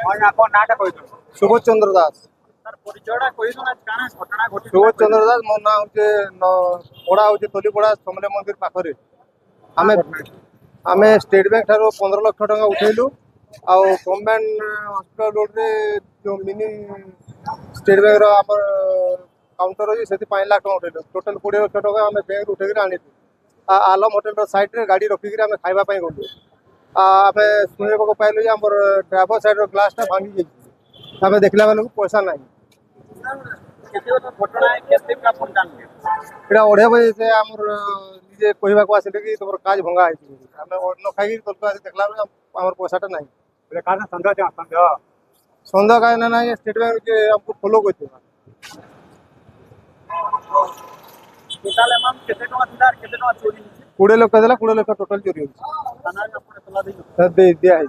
सुबोध चंद्र दास सुबोध चंद्र दास मो ना हूँ पड़ा हूँ तलीपड़ा समले मंदिर पाखरे आमे आमे स्टेट बैंक ठार 15 लाख टका उठेलु आउ गवर्नमेंट हॉस्पिटल रोड रे जो मिनी स्टेट बैंक रो हमर काउंटर अछि सेति 5 लाख टका उठेलु टोटल 20 लाख टका आमे बैंक उठे के आनिलु आलम होटल रो साइड रे गाड़ी रखी के आमे खाइबा पई गलु आमे सुने को पाइलु जे हमर ड्राइवर साइड रो ग्लास टा भांगी गेल आमे देखला बेलु पैसा नाही एटा ओढे बजे से हमर निजे कहबा को आसिले कि तोर काज भंगा है आमे न खाई तो देखला हमर पैसाटा नाही एटा काज संध्या का ना स्टेट बैंक के हमको फॉलो करते टोटल अमाउंट केते टका दिला केते टका चोरी 20 लाख देला 20 लाख टोटल चोरी हो दे दिया है।